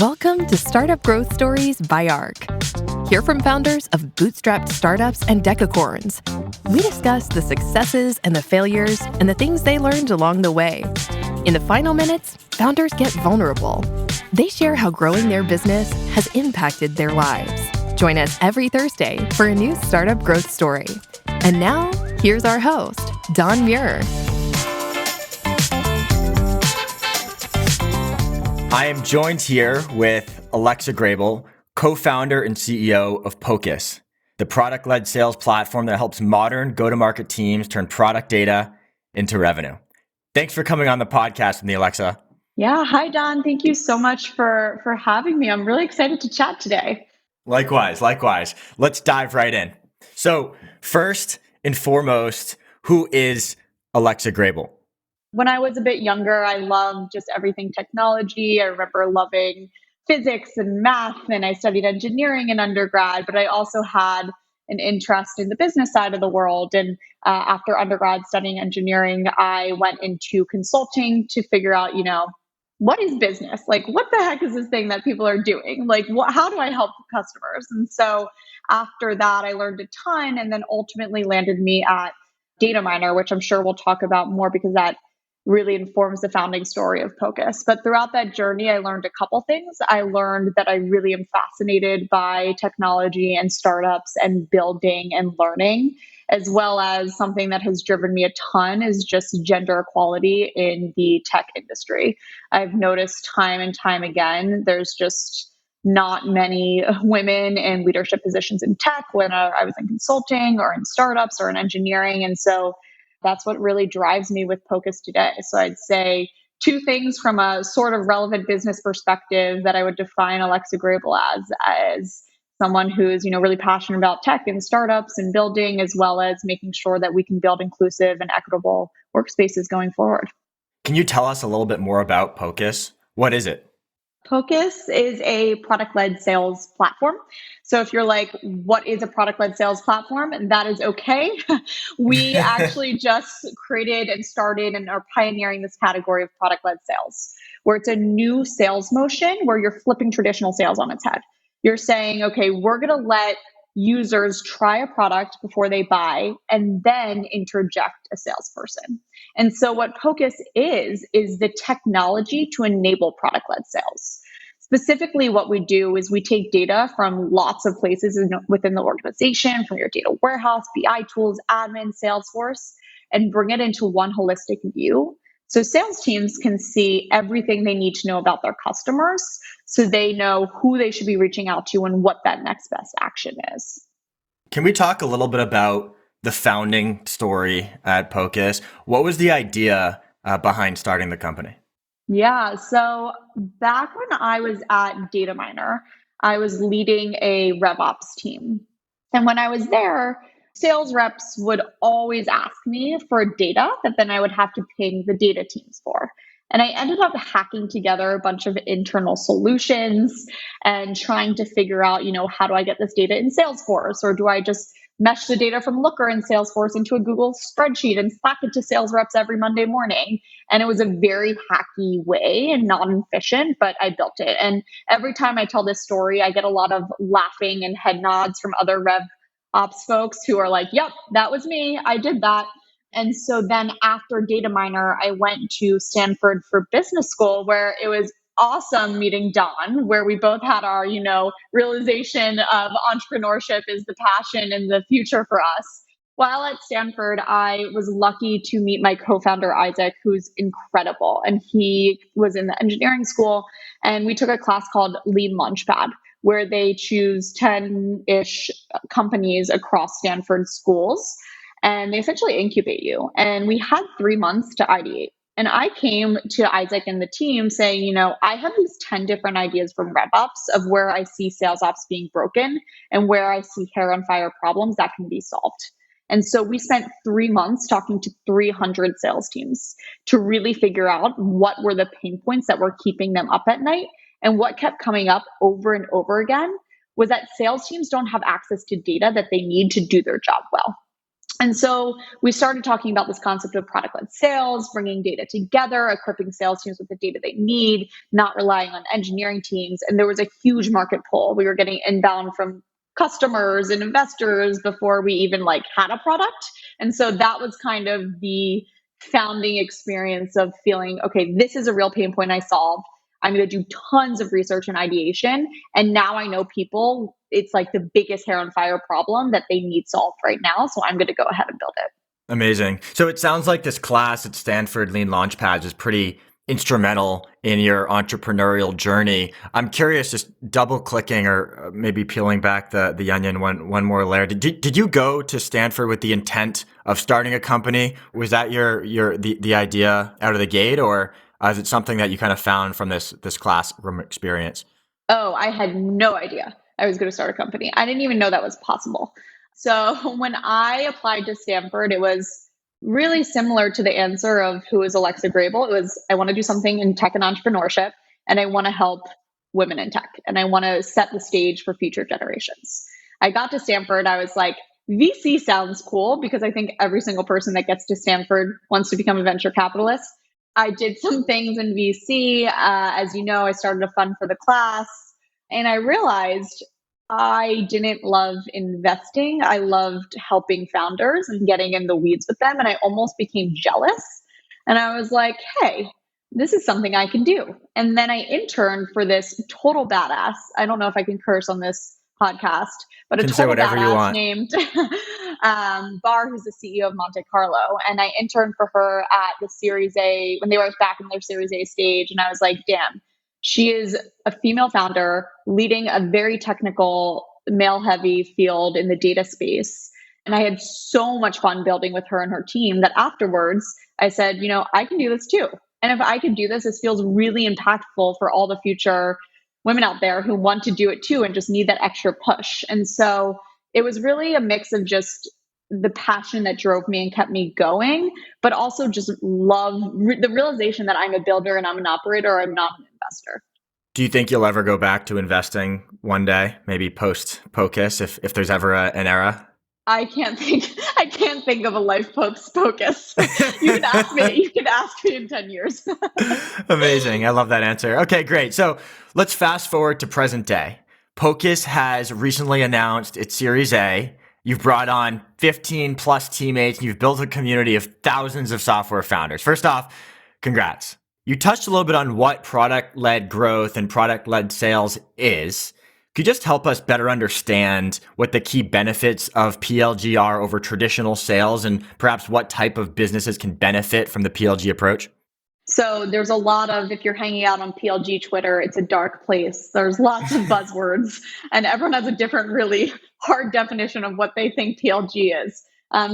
Welcome to Startup Growth Stories by ARC. Hear from founders of bootstrapped startups and decacorns. We discuss the successes and the failures and the things they learned along the way. In the final minutes, founders get vulnerable. They share how growing their business has impacted their lives. Join us every Thursday for a new startup growth story. And now, here's our host, Don Muir. I am joined here with Alexa Grabell, co-founder and CEO of Pocus, the product-led sales platform that helps modern go-to-market teams turn product data into revenue. Thanks for coming on the podcast with me, Alexa. Yeah. Hi, Don. Thank you so much for having me. I'm really excited to chat today. Likewise. Let's dive right in. So first and foremost, who is Alexa Grabell? When I was a bit younger, I loved just everything technology. I remember loving physics and math, and I studied engineering in undergrad, but I also had an interest in the business side of the world. And after undergrad studying engineering, I went into consulting to figure out, what is business? Like, what the heck is this thing that people are doing? Like, how do I help customers? And so after that, I learned a ton and then ultimately landed me at DataMiner, which I'm sure we'll talk about more because that really informs the founding story of Pocus. But throughout that journey, I learned a couple things. I learned that I really am fascinated by technology and startups and building and learning, as well as something that has driven me a ton is just gender equality in the tech industry. I've noticed time and time again, there's just not many women in leadership positions in tech when I was in consulting or in startups or in engineering. And so that's what really drives me with Pocus today. So I'd say two things from a sort of relevant business perspective that I would define Alexa Grabell as someone who's, really passionate about tech and startups and building, as well as making sure that we can build inclusive and equitable workspaces going forward. Can you tell us a little bit more about Pocus? What is it? Pocus is a product-led sales platform. So if you're like, what is a product-led sales platform? And that is okay. We actually just created and started and are pioneering this category of product-led sales, where it's a new sales motion where you're flipping traditional sales on its head. You're saying, okay, we're going to let users try a product before they buy and then interject a salesperson. And so what Pocus is the technology to enable product-led sales. Specifically, what we do is we take data from lots of places within the organization, from your data warehouse, BI tools, admin, Salesforce, and bring it into one holistic view. So sales teams can see everything they need to know about their customers so they know who they should be reaching out to and what that next best action is. Can we talk a little bit about the founding story at Pocus? What was the idea behind starting the company? Yeah, so back when I was at DataMiner, I was leading a RevOps team. And when I was there, sales reps would always ask me for data that then I would have to ping the data teams for. And I ended up hacking together a bunch of internal solutions and trying to figure out, how do I get this data in Salesforce? Or do I just mesh the data from Looker in Salesforce into a Google spreadsheet and slack it to sales reps every Monday morning? And it was a very hacky way and non-efficient, but I built it. And every time I tell this story, I get a lot of laughing and head nods from other RevOps folks who are like, yep, that was me. I did that. And so then after DataMiner, I went to Stanford for business school, where it was awesome meeting Don, where we both had our, realization of entrepreneurship is the passion and the future for us. While at Stanford, I was lucky to meet my co-founder, Isaac, who's incredible. And he was in the engineering school, and we took a class called Lean Launchpad, where they choose 10-ish companies across Stanford schools, and they essentially incubate you. And we had 3 months to ideate. And I came to Isaac and the team saying, I have these 10 different ideas from RevOps of where I see sales ops being broken and where I see hair on fire problems that can be solved. And so we spent 3 months talking to 300 sales teams to really figure out what were the pain points that were keeping them up at night. And what kept coming up over and over again was that sales teams don't have access to data that they need to do their job well. And so we started talking about this concept of product-led sales, bringing data together, equipping sales teams with the data they need, not relying on engineering teams. And there was a huge market pull. We were getting inbound from customers and investors before we even had a product. And so that was kind of the founding experience of feeling, okay, this is a real pain point I solved. I'm going to do tons of research and ideation. And now I know people, it's like the biggest hair on fire problem that they need solved right now. So I'm going to go ahead and build it. Amazing. So it sounds like this class at Stanford, Lean Launchpads, is pretty instrumental in your entrepreneurial journey. I'm curious, just double clicking or maybe peeling back the onion one more layer. Did you go to Stanford with the intent of starting a company? Was that the idea out of the gate, or is it something that you kind of found from this classroom experience? Oh, I had no idea I was going to start a company. I didn't even know that was possible. So when I applied to Stanford, it was really similar to the answer of who is Alexa Grabel. It was, I want to do something in tech and entrepreneurship, and I want to help women in tech, and I want to set the stage for future generations. I got to Stanford, I was like, VC sounds cool, because I think every single person that gets to Stanford wants to become a venture capitalist. I did some things in VC. As you know, I started a fund for the class, and I realized I didn't love investing. I loved helping founders and getting in the weeds with them. And I almost became jealous. And I was like, hey, this is something I can do. And then I interned for this total badass. I don't know if I can curse on this podcast, but a total badass named Bar, who's the CEO of Monte Carlo. And I interned for her at the Series A when they were back in their Series A stage. And I was like, damn, she is a female founder leading a very technical, male-heavy field in the data space. And I had so much fun building with her and her team that afterwards I said, I can do this too. And if I can do this, this feels really impactful for all the future women out there who want to do it too and just need that extra push. And so it was really a mix of just the passion that drove me and kept me going, but also just the realization that I'm a builder and I'm an operator, I'm not an investor. Do you think you'll ever go back to investing one day, maybe post Pocus, if there's ever an era? I can't think of a life post Pocus. You can ask me in 10 years. Amazing. I love that answer. Okay, great. So let's fast forward to present day. Pocus has recently announced its Series A. You've brought on 15 plus teammates, and you've built a community of thousands of software founders. First off, congrats. You touched a little bit on what product-led growth and product-led sales is. Could you just help us better understand what the key benefits of PLG are over traditional sales, and perhaps what type of businesses can benefit from the PLG approach? So there's a lot of, if you're hanging out on PLG Twitter, it's a dark place. There's lots of buzzwords, and everyone has a different, really hard definition of what they think PLG is.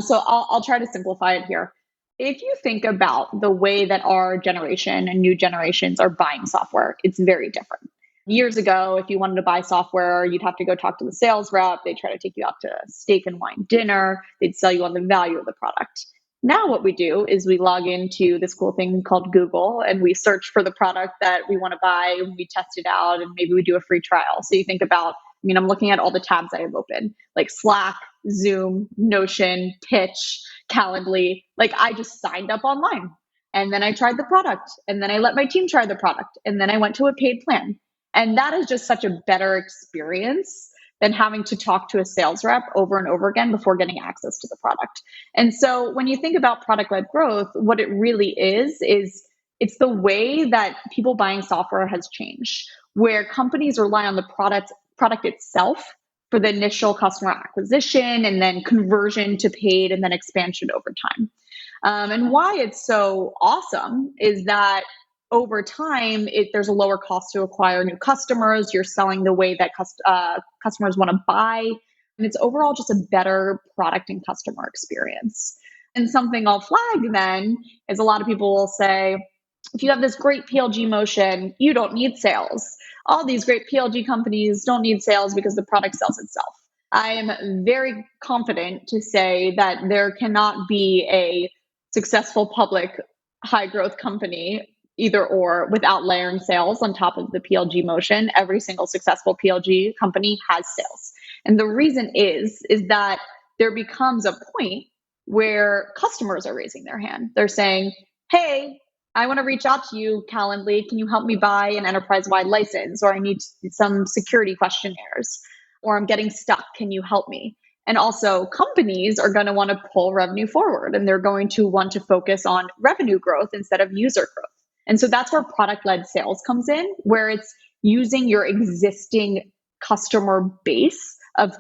So I'll try to simplify it here. If you think about the way that our generation and new generations are buying software, it's very different. Years ago, if you wanted to buy software, you'd have to go talk to the sales rep. They'd try to take you out to steak and wine dinner. They'd sell you on the value of the product. Now what we do is we log into this cool thing called Google, and we search for the product that we want to buy, and we test it out, and maybe we do a free trial. So you think about, I'm looking at all the tabs I have open, like Slack, Zoom, Notion, Pitch, Calendly. I just signed up online, and then I tried the product, and then I let my team try the product, and then I went to a paid plan. And that is just such a better experience than having to talk to a sales rep over and over again before getting access to the product. And so when you think about product-led growth, what it really is it's the way that people buying software has changed, where companies rely on the product itself for the initial customer acquisition and then conversion to paid and then expansion over time. And why it's so awesome is that over time, there's a lower cost to acquire new customers. You're selling the way that customers want to buy. And it's overall just a better product and customer experience. And something I'll flag then is a lot of people will say, if you have this great PLG motion, you don't need sales. All these great PLG companies don't need sales because the product sells itself. I am very confident to say that there cannot be a successful public high growth company either or without layering sales on top of the PLG motion. Every single successful PLG company has sales. And the reason is that there becomes a point where customers are raising their hand. They're saying, hey, I want to reach out to you, Calendly. Can you help me buy an enterprise-wide license? Or I need some security questionnaires, or I'm getting stuck. Can you help me? And also companies are going to want to pull revenue forward, and they're going to want to focus on revenue growth instead of user growth. And so that's where product-led sales comes in, where it's using your existing customer base of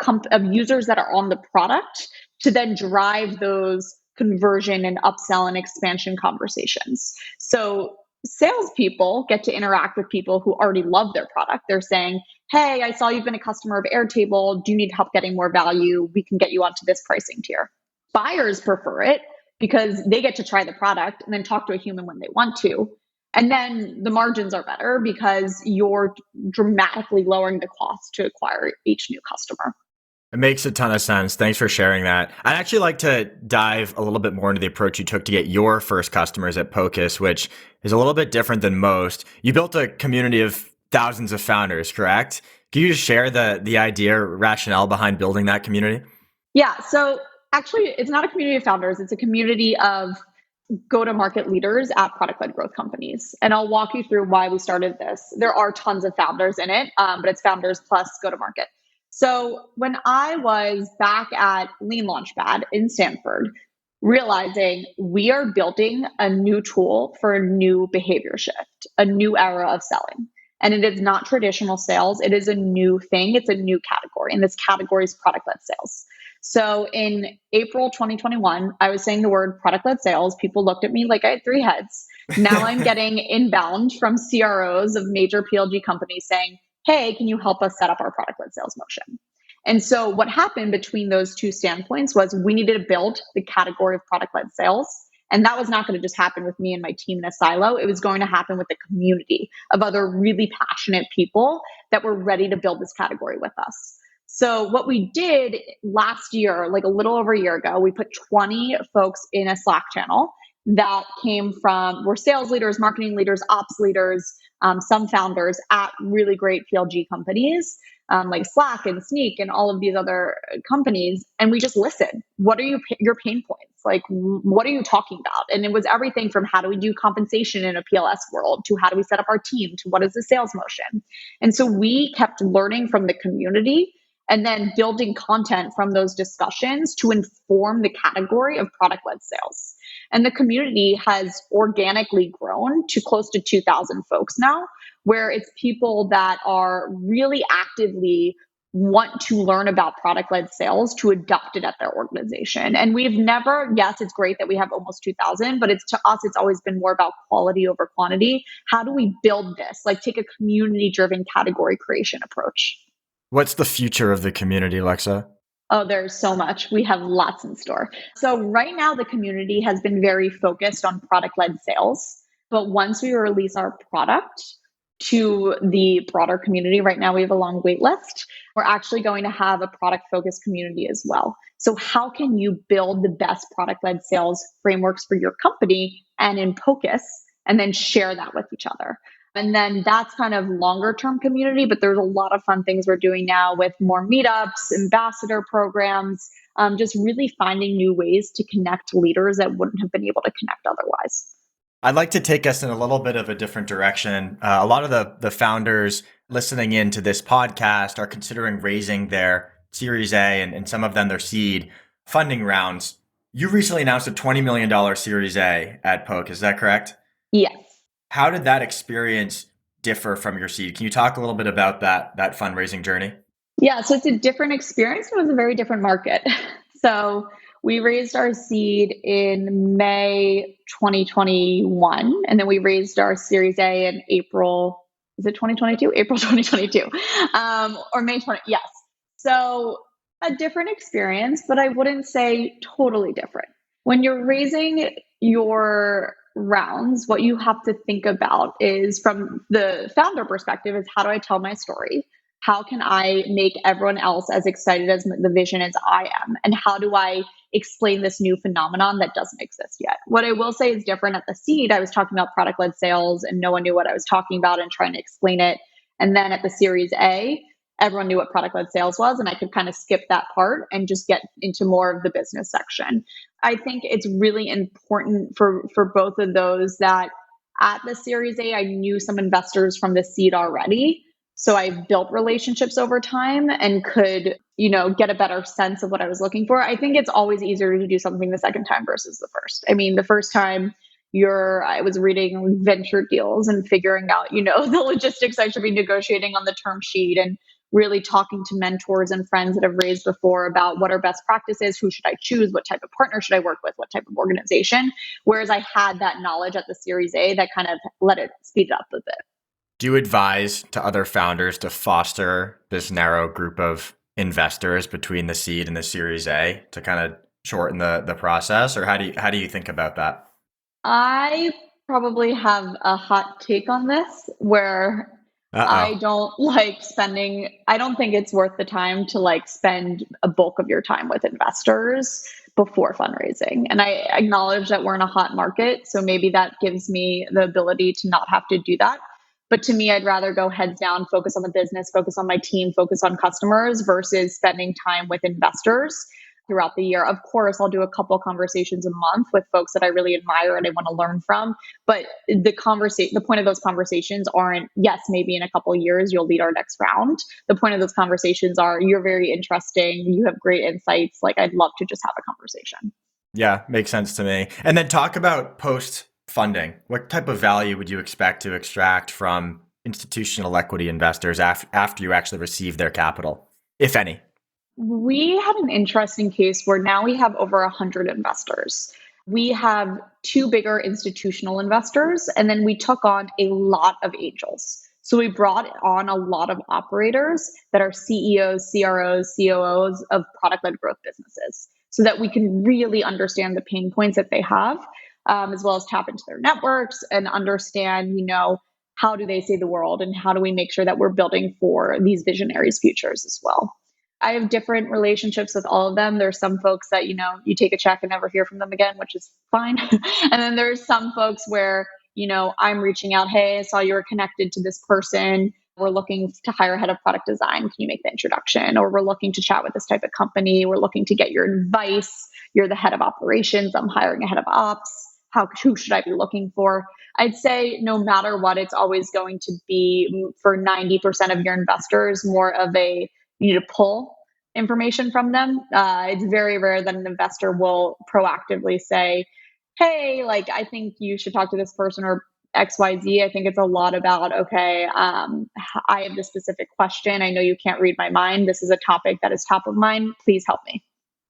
users that are on the product to then drive those conversion and upsell and expansion conversations. So salespeople get to interact with people who already love their product. They're saying, hey, I saw you've been a customer of Airtable. Do you need help getting more value? We can get you onto this pricing tier. Buyers prefer it because they get to try the product and then talk to a human when they want to. And then the margins are better because you're dramatically lowering the cost to acquire each new customer. It makes a ton of sense. Thanks for sharing that. I'd actually like to dive a little bit more into the approach you took to get your first customers at Pocus, which is a little bit different than most. You built a community of thousands of founders, correct? Can you just share the idea or rationale behind building that community? Yeah. So actually, it's not a community of founders. It's a community of go-to-market leaders at product-led growth companies. And I'll walk you through why we started this. There are tons of founders in it, but it's founders plus go-to-market. So when I was back at Lean Launchpad in Stanford, realizing we are building a new tool for a new behavior shift, a new era of selling. And it is not traditional sales. It is a new thing. It's a new category. And this category is product-led sales. So in April 2021, I was saying the word product-led sales. People looked at me like I had three heads. Now I'm getting inbound from CROs of major PLG companies saying, hey, can you help us set up our product-led sales motion? And so what happened between those two standpoints was we needed to build the category of product-led sales. And that was not going to just happen with me and my team in a silo. It was going to happen with a community of other really passionate people that were ready to build this category with us. So what we did last year, like a little over a year ago, we put 20 folks in a Slack channel that were sales leaders, marketing leaders, ops leaders, some founders at really great PLG companies like Slack and Sneak and all of these other companies. And we just listened. What are your pain points? Like, what are you talking about? And it was everything from how do we do compensation in a PLS world to how do we set up our team to what is the sales motion? And so we kept learning from the community and then building content from those discussions to inform the category of product-led sales. And the community has organically grown to close to 2,000 folks now, where it's people that are really actively want to learn about product-led sales to adopt it at their organization. And yes, it's great that we have almost 2,000, but to us, it's always been more about quality over quantity. How do we build this? Like take a community-driven category creation approach. What's the future of the community, Alexa? Oh, there's so much. We have lots in store. So right now, the community has been very focused on product-led sales. But once we release our product to the broader community, right now we have a long wait list. We're actually going to have a product-focused community as well. So how can you build the best product-led sales frameworks for your company and in Pocus, and then share that with each other? And then that's kind of longer term community, but there's a lot of fun things we're doing now with more meetups, ambassador programs, just really finding new ways to connect leaders that wouldn't have been able to connect otherwise. I'd like to take us in a little bit of a different direction. A lot of the founders listening into this podcast are considering raising their Series A and some of them their seed funding rounds. You recently announced a $20 million Series A at Pocus, is that correct? Yes. How did that experience differ from your seed? Can you talk a little bit about that fundraising journey? Yeah, so it's a different experience. It was a very different market. So we raised our seed in May 2021, and then we raised our Series A in April. Is it 2022? April 2022, or May 20. Yes. So a different experience, but I wouldn't say totally different. When you're raising your rounds, what you have to think about is from the founder perspective is how do I tell my story? How can I make everyone else as excited as the vision as I am? And how do I explain this new phenomenon that doesn't exist yet? What I will say is different at the seed. I was talking about product-led sales and no one knew what I was talking about and trying to explain it. And then at the Series A, everyone knew what product-led sales was, and I could kind of skip that part and just get into more of the business section. I think it's really important for both of those that at the Series A, I knew some investors from the seed already. So I built relationships over time and could, get a better sense of what I was looking for. I think it's always easier to do something the second time versus the first. I mean, the first time I was reading venture deals and figuring out, the logistics I should be negotiating on the term sheet and really talking to mentors and friends that have raised before about what are best practices, who should I choose, what type of partner should I work with, what type of organization. Whereas I had that knowledge at the Series A that kind of let it speed it up a bit. Do you advise to other founders to foster this narrow group of investors between the seed and the Series A to kind of shorten the process? Or how do you think about that? I probably have a hot take on this where I don't I don't think it's worth the time to spend a bulk of your time with investors before fundraising. And I acknowledge that we're in a hot market, so maybe that gives me the ability to not have to do that. But to me, I'd rather go heads down, focus on the business, focus on my team, focus on customers versus spending time with investors throughout the year. Of course, I'll do a couple conversations a month with folks that I really admire and I want to learn from. But the point of those conversations aren't, yes, maybe in a couple of years you'll lead our next round. The point of those conversations are, you're very interesting, you have great insights. I'd love to just have a conversation. Yeah, makes sense to me. And then talk about post-funding. What type of value would you expect to extract from institutional equity investors after you actually receive their capital, if any? We had an interesting case where now we have over 100 investors. We have two bigger institutional investors, and then we took on a lot of angels. So we brought on a lot of operators that are CEOs, CROs, COOs of product-led growth businesses so that we can really understand the pain points that they have, as well as tap into their networks and understand, how do they see the world and how do we make sure that we're building for these visionaries' futures as well. I have different relationships with all of them. There's some folks that, you take a check and never hear from them again, which is fine. And then there's some folks where, I'm reaching out, hey, I saw you were connected to this person. We're looking to hire a head of product design. Can you make the introduction? Or we're looking to chat with this type of company. We're looking to get your advice. You're the head of operations. I'm hiring a head of ops. Who should I be looking for? I'd say no matter what, it's always going to be, for 90% of your investors, more of a, you need to pull information from them. It's very rare that an investor will proactively say, hey, I think you should talk to this person or XYZ. I think it's a lot about, okay, I have this specific question. I know you can't read my mind. This is a topic that is top of mind. Please help me.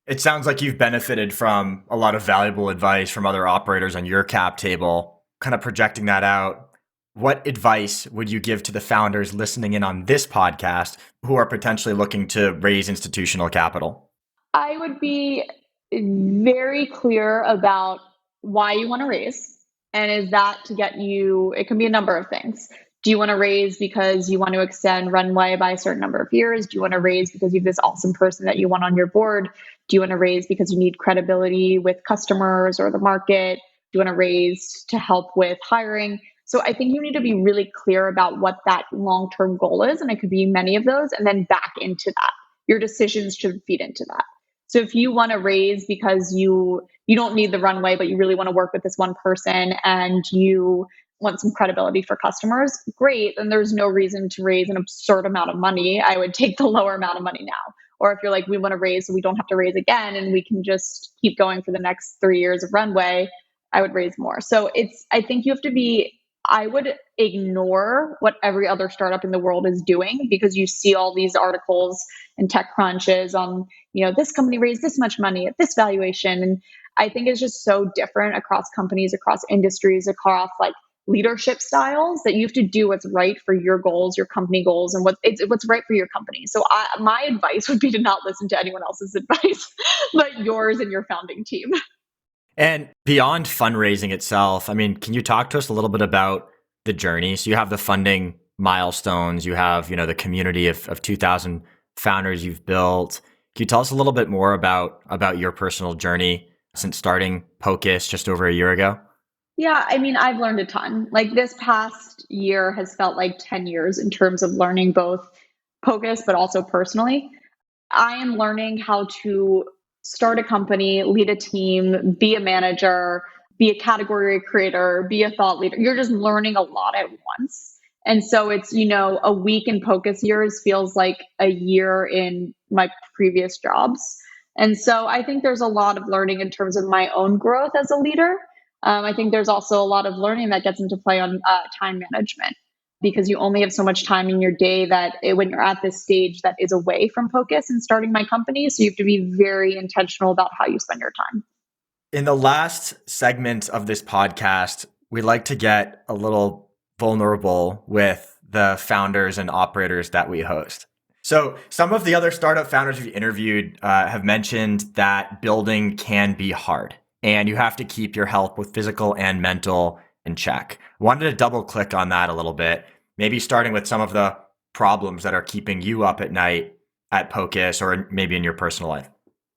It sounds like you've benefited from a lot of valuable advice from other operators on your cap table. Kind of projecting that out, what advice would you give to the founders listening in on this podcast who are potentially looking to raise institutional capital? I would be very clear about why you want to raise. And is that to get you, it can be a number of things. Do you want to raise because you want to extend runway by a certain number of years? Do you want to raise because you have this awesome person that you want on your board? Do you want to raise because you need credibility with customers or the market? Do you want to raise to help with hiring? So I think you need to be really clear about what that long-term goal is. And it could be many of those, and then back into that. Your decisions should feed into that. So if you want to raise because you don't need the runway, but you really want to work with this one person and you want some credibility for customers, great. Then there's no reason to raise an absurd amount of money. I would take the lower amount of money now. Or if you're like, we want to raise so we don't have to raise again and we can just keep going for the next 3 years of runway, I would raise more. So I think you have to be, I would ignore what every other startup in the world is doing because you see all these articles and tech crunches on, this company raised this much money at this valuation. And I think it's just so different across companies, across industries, across leadership styles that you have to do what's right for your goals, your company goals, and what's right for your company. So my advice would be to not listen to anyone else's advice, but yours and your founding team. And beyond fundraising itself, can you talk to us a little bit about the journey? So you have the funding milestones, you have, the community of 2,000 founders you've built. Can you tell us a little bit more about your personal journey since starting Pocus just over a year ago? Yeah, I've learned a ton. This past year has felt like 10 years in terms of learning both Pocus, but also personally. I am learning how to start a company, lead a team, be a manager, be a category creator, be a thought leader. You're just learning a lot at once. And so it's, a week in Pocus years feels like a year in my previous jobs. And so I think there's a lot of learning in terms of my own growth as a leader. I think there's also a lot of learning that gets into play on time management because you only have so much time in your day when you're at this stage that is away from Pocus and starting my company. So you have to be very intentional about how you spend your time. In the last segment of this podcast, we like to get a little vulnerable with the founders and operators that we host. So some of the other startup founders we've interviewed have mentioned that building can be hard and you have to keep your health, both physical and mental, in check. Wanted to double click on that a little bit, maybe starting with some of the problems that are keeping you up at night at Pocus or maybe in your personal life.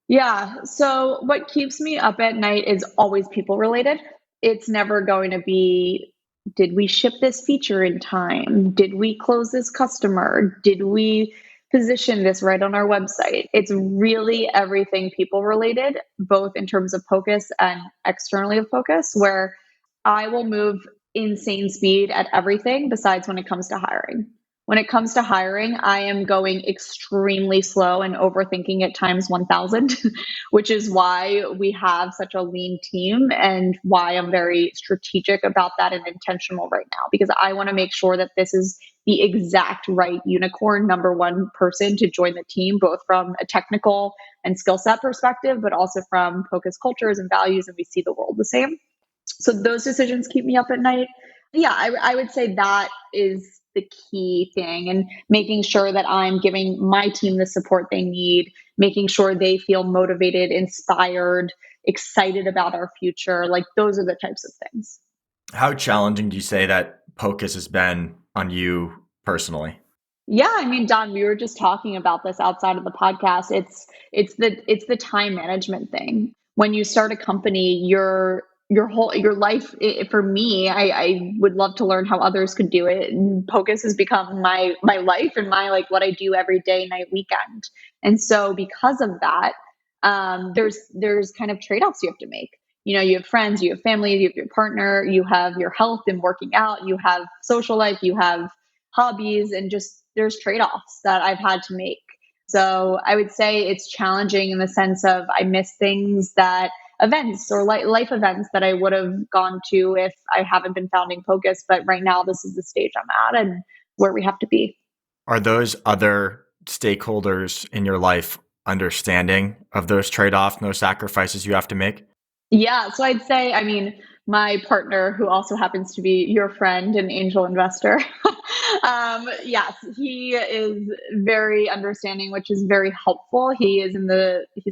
Yeah. So what keeps me up at night is always people related. It's never going to be, did we ship this feature in time? Did we close this customer? Did we position this right on our website? It's really everything people related, both in terms of Pocus and externally of Pocus, where I will move insane speed at everything besides when it comes to hiring. When it comes to hiring, I am going extremely slow and overthinking it times 1,000, which is why we have such a lean team and why I'm very strategic about that and intentional right now, because I want to make sure that this is the exact right unicorn number one person to join the team, both from a technical and skill set perspective, but also from Pocus cultures and values, and we see the world the same. So those decisions keep me up at night. Yeah, I would say that is the key thing, and making sure that I'm giving my team the support they need, making sure they feel motivated, inspired, excited about our future. Like those are the types of things. How challenging do you say that Pocus has been on you personally? Yeah, I mean, Don, we were just talking about this outside of the podcast. It's the time management thing. When you start a company, your life. For me, I would love to learn how others could do it. And Pocus has become my life and my like what I do every day, night, weekend. And so because of that, there's kind of trade offs you have to make. You have friends, you have family, you have your partner, you have your health and working out, you have social life, you have hobbies, and just there's trade-offs that I've had to make. So I would say it's challenging in the sense of I miss things that events or life events that I would have gone to if I haven't been founding Pocus. But right now, this is the stage I'm at and where we have to be. Are those other stakeholders in your life understanding of those trade-offs, no sacrifices you have to make? Yeah. So I'd say, I mean, my partner, who also happens to be your friend and angel investor, yes, he is very understanding, which is very helpful. He's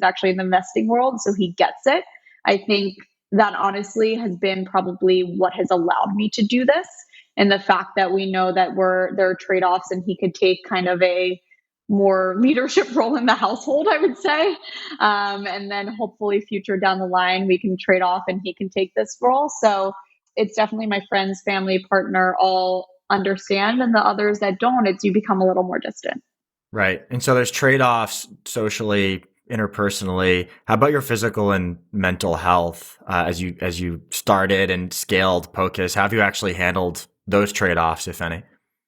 actually in the investing world, so he gets it. I think that honestly has been probably what has allowed me to do this. And the fact that we know that there are trade-offs and he could take kind of a more leadership role in the household, I would say. And then hopefully future down the line, we can trade off and he can take this role. So it's definitely my friends, family, partner, all understand. And the others that don't, you become a little more distant. Right. And so there's trade-offs socially, interpersonally. How about your physical and mental health as you started and scaled Pocus? How have you actually handled those trade-offs, if any?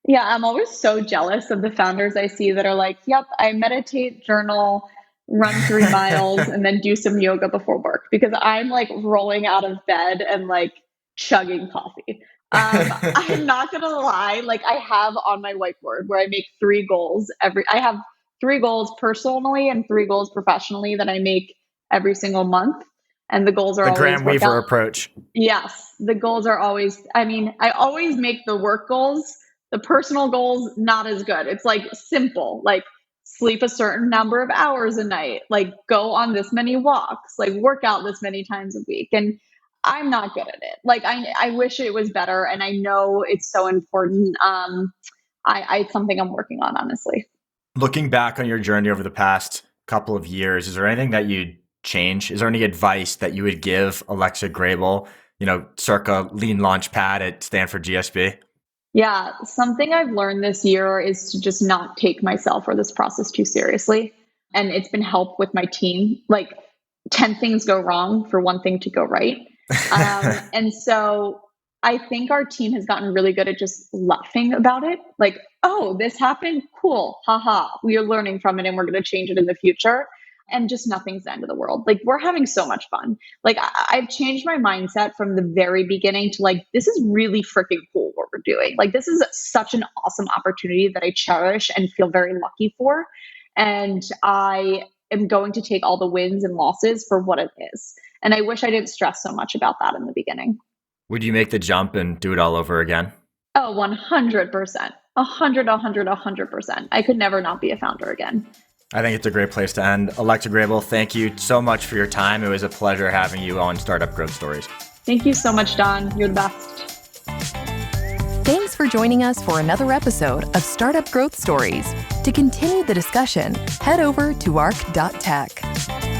Yeah, I'm always so jealous of the founders I see that are like, yep, I meditate, journal, run 3 miles, and then do some yoga before work, because I'm like rolling out of bed and like chugging coffee. I'm not gonna lie, like I have on my whiteboard where I make 3 goals I have 3 goals personally and 3 goals professionally that I make every single month. And the goals are The always Graham workout. Weaver approach. Yes, the goals are always, I mean, I always make the work goals, the personal goals, not as good. It's like simple, like sleep a certain number of hours a night, like go on this many walks, like work out this many times a week. And I'm not good at it. Like, I wish it was better. And I know it's so important. It's something I'm working on, honestly. Looking back on your journey over the past couple of years, is there anything that you'd change? Is there any advice that you would give Alexa Grabel, circa lean launch pad at Stanford GSB? Yeah, something I've learned this year is to just not take myself or this process too seriously. And it's been helped with my team. Like 10 things go wrong for one thing to go right. And so I think our team has gotten really good at just laughing about it. Like, oh, this happened? Cool. Haha. We are learning from it and we're going to change it in the future. And just nothing's the end of the world. Like, we're having so much fun. Like, I've changed my mindset from the very beginning to like, this is really freaking cool what we're doing. Like, this is such an awesome opportunity that I cherish and feel very lucky for. And I am going to take all the wins and losses for what it is. And I wish I didn't stress so much about that in the beginning. Would you make the jump and do it all over again? Oh, 100%. 100%. I could never not be a founder again. I think it's a great place to end. Alexa Grabel, thank you so much for your time. It was a pleasure having you on Startup Growth Stories. Thank you so much, Don. You're the best. Thanks for joining us for another episode of Startup Growth Stories. To continue the discussion, head over to arc.tech.